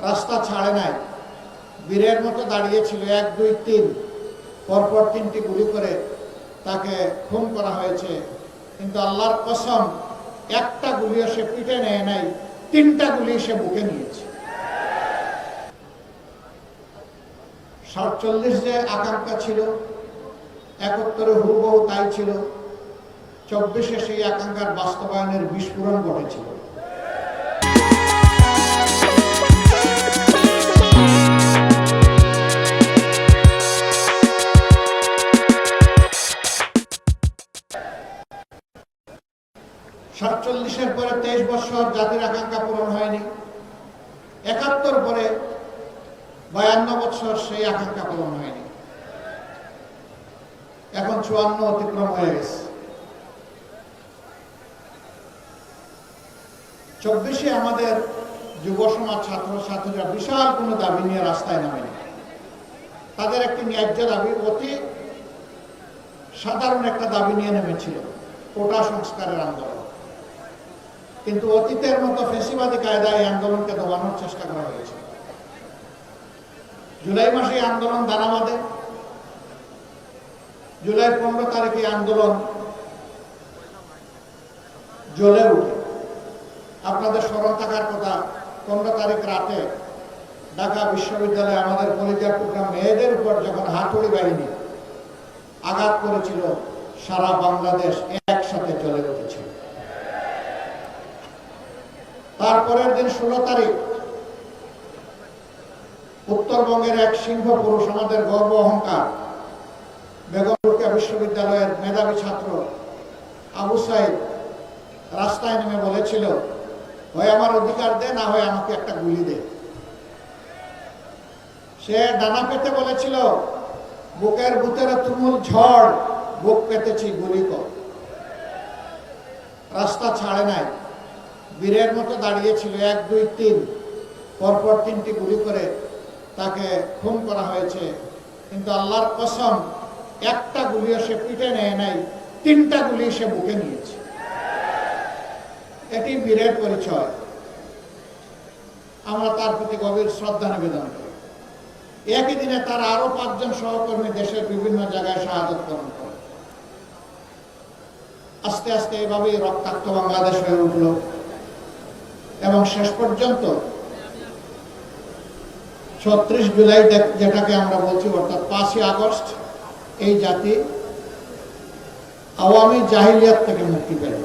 রাস্তা ছাড়ে নাই, বীরের মতো দাঁড়িয়েছিল। 1, 2, 3 পরপর 3টি গুলি করে তাকে খুন করা হয়েছে। কিন্তু আল্লাহর কসম, একটা গুলিও সে পিঠে নেয় নাই, 3টা গুলি সে বুকে নিয়েছে। 47 যে আকাঙ্ক্ষা ছিল 71-এ হুবহু তাই ছিল। 24-এ সেই আকাঙ্ক্ষার বাস্তবায়নের বিস্ফোরণ ঘটেছিল। সাতচল্লিশের পরে 23 বছর জাতির আকাঙ্ক্ষা পূরণ হয়নি। 71 পরে 52 বছর সেই আকাঙ্ক্ষা পূরণ হয়নি। এখন 54 অতিক্রম হয়ে গেছে। 24-এ আমাদের যুব সমাজ, ছাত্র ছাত্রীরা বিশাল কোনো দাবি নিয়ে রাস্তায় নামেনি। তাদের একটি ন্যায্য দাবি, অতি সাধারণ একটা দাবি নিয়ে নেমেছিল, কোটা সংস্কারের আন্দোলন। কিন্তু অতীতের মতো ফেসিবাদী কায়দায় এই আন্দোলনকে দমানোর চেষ্টা করা হয়েছে। জুলাই মাসে আন্দোলন দানা বাঁধে। জুলাই 15 তারিখে আন্দোলন জ্বলে উঠে। আপনাদের স্মরণ থাকার কথা, 15 তারিখ রাতে ঢাকা বিশ্ববিদ্যালয়ে আমাদের কলেজের প্রোগ্রাম মেয়েদের উপর যখন হাতুড়ি বাহিনী আঘাত করেছিল, সারা বাংলাদেশ একসাথে জ্বলে উঠেছিল। তারপরের দিন 16 তারিখ উত্তরবঙ্গের এক সিংহ পুরুষ, আমাদের গর্ব অহংকার, বেগম রোকেয়া বিশ্ববিদ্যালয়ের মেধাবী ছাত্র আবু সাইদ রাস্তায় নেমে বলেছিল, হয় আমার অধিকার দে, না হয় আমাকে একটা গুলি দে। সে ডানা পেতে বলেছিল, বুকের ভিতরে তুমুল ঝড়, বুক পেতেছি, গুলি কর। রাস্তা ছাড়ে নাই, বীরের মতো দাঁড়িয়েছিল। 1, 2, 3 পরপর 3টি গুলি করে তাকে খুন করা হয়েছে। কিন্তু আল্লাহর কসম, একটা গুলিও সে পিঠে নেয় নাই, 3টা গুলি সে বুকে নিয়েছে। এটি বীরের পরিচয়। আমরা তার প্রতি গভীর শ্রদ্ধা নিবেদন করি। একই দিনে তার আরো 5 জন সহকর্মী দেশের বিভিন্ন জায়গায় শাহাদত বরণ করে। আস্তে আস্তে এভাবেই রক্তাক্ত বাংলাদেশ হয়ে উঠল এবং শেষ পর্যন্ত 36 জুলাই, যেটাকে আমরা বলছি, অর্থাৎ 5ই আগস্ট, এই জাতি আওয়ামী জাহিলিয়াত থেকে মুক্তি পেল।